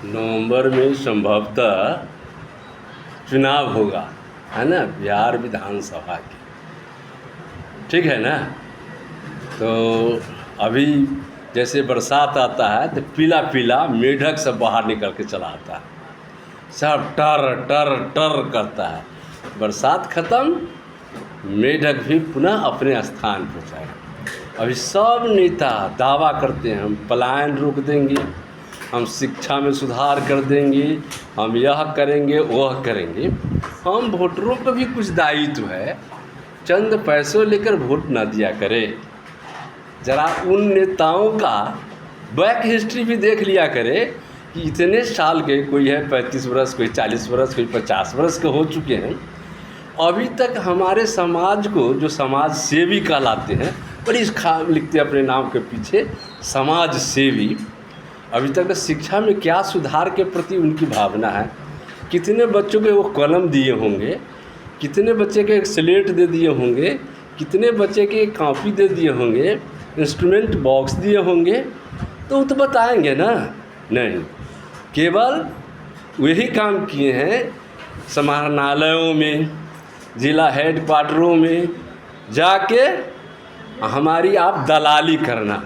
नवंबर में संभवतः चुनाव होगा, है ना, बिहार विधानसभा की, ठीक है ना। तो अभी जैसे बरसात आता है तो पीला पीला मेढक सब बाहर निकल के चला आता है, सब टर टर टर करता है। बरसात ख़त्म, मेढक भी पुनः अपने स्थान पर जाए। अभी सब नेता दावा करते हैं हम पलायन रोक देंगे, हम शिक्षा में सुधार कर देंगे, हम यह करेंगे वह करेंगे। हम वोटरों पर भी कुछ दायित्व है, चंद पैसों लेकर वोट ना दिया करे। ज़रा उन नेताओं का बैक हिस्ट्री भी देख लिया करे कि इतने साल के, कोई है 35 वर्ष, कोई 40 वर्ष, कोई 50 वर्ष के हो चुके हैं, अभी तक हमारे समाज को, जो समाज सेवी कहलाते हैं, बड़ी लिखते अपने नाम के पीछे समाज सेवी, अभी तक शिक्षा में क्या सुधार के प्रति उनकी भावना है। कितने बच्चों के वो कलम दिए होंगे, कितने बच्चे के स्लेट दे दिए होंगे, कितने बच्चे के कॉपी दे दिए होंगे, इंस्ट्रूमेंट बॉक्स दिए होंगे, तो वो तो बताएंगे ना। नहीं, केवल वही काम किए हैं समाहरणालयों में, जिला हेडक्वार्टरों में जाके हमारी आप दलाली करना।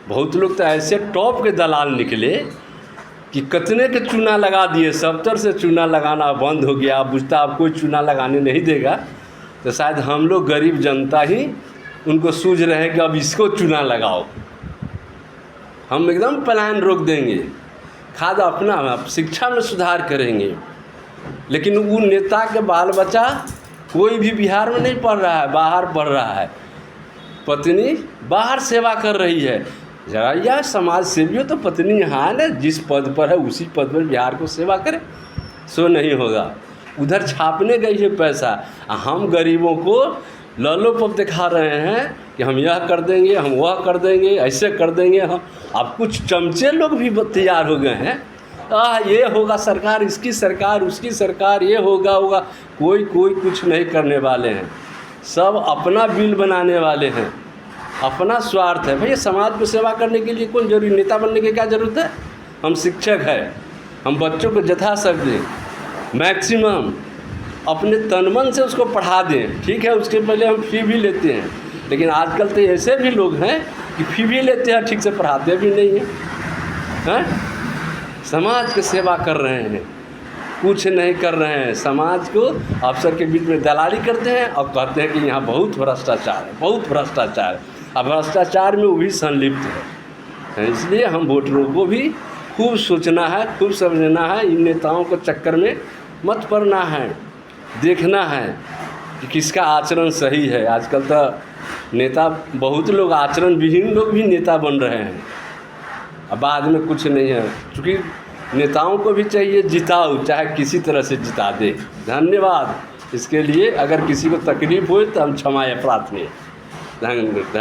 बहुत लोग तो ऐसे टॉप के दलाल निकले कि कितने के चूना लगा दिए, 70 से चूना लगाना बंद हो गया। आप बुझता आप कोई चूना लगाने नहीं देगा, तो शायद हम लोग गरीब जनता ही उनको सूझ रहे हैं कि अब इसको चूना लगाओ, हम एकदम पलायन रोक देंगे, खाद अपना, शिक्षा में सुधार करेंगे। लेकिन वो नेता के बाल बच्चा कोई भी बिहार में नहीं पढ़ रहा है, बाहर पढ़ रहा है, पत्नी बाहर सेवा कर रही है। जरा यह समाज सेवी हो तो पत्नी यहाँ है ना, जिस पद पर है उसी पद पर बिहार को सेवा करे। सो नहीं होगा, उधर छापने गई है पैसा, हम गरीबों को ललोपप दिखा रहे हैं कि हम यह कर देंगे, हम वह कर देंगे, ऐसे कर देंगे हम। अब कुछ चमचे लोग भी तैयार हो गए हैं, ये होगा सरकार, इसकी सरकार, उसकी सरकार, ये होगा। कोई कुछ नहीं करने वाले हैं, सब अपना बिल बनाने वाले हैं, अपना स्वार्थ है। भैया समाज को सेवा करने के लिए कौन जरूरी, नेता बनने की क्या ज़रूरत है। हम शिक्षक हैं, हम बच्चों को यथाशक्ति मैक्सिमम अपने तन मन से उसको पढ़ा दें, ठीक है। उसके पहले हम फ़ी भी लेते हैं, लेकिन आजकल तो ऐसे भी लोग हैं कि फ़ी भी लेते हैं, ठीक से पढ़ाते भी नहीं हैं। समाज की सेवा कर रहे हैं, कुछ नहीं कर रहे हैं। समाज को अफसर के बीच में दलाली करते हैं और कहते हैं कि यहाँ बहुत भ्रष्टाचार है, बहुत भ्रष्टाचार है। अब भ्रष्टाचार में वो भी संलिप्त है। इसलिए हम वोटरों को भी खूब सोचना है, खूब समझना है, इन नेताओं को चक्कर में मत पड़ना है, देखना है कि किसका आचरण सही है। आजकल तो नेता, बहुत लोग आचरण विहीन लोग भी नेता बन रहे हैं, अब बाद में कुछ नहीं है। क्योंकि नेताओं को भी चाहिए जिताओ, चाहे किसी तरह से जिता दे। धन्यवाद। इसके लिए अगर किसी को तकलीफ़ हो तो हम क्षमा प्रार्थना। धन्यवाद।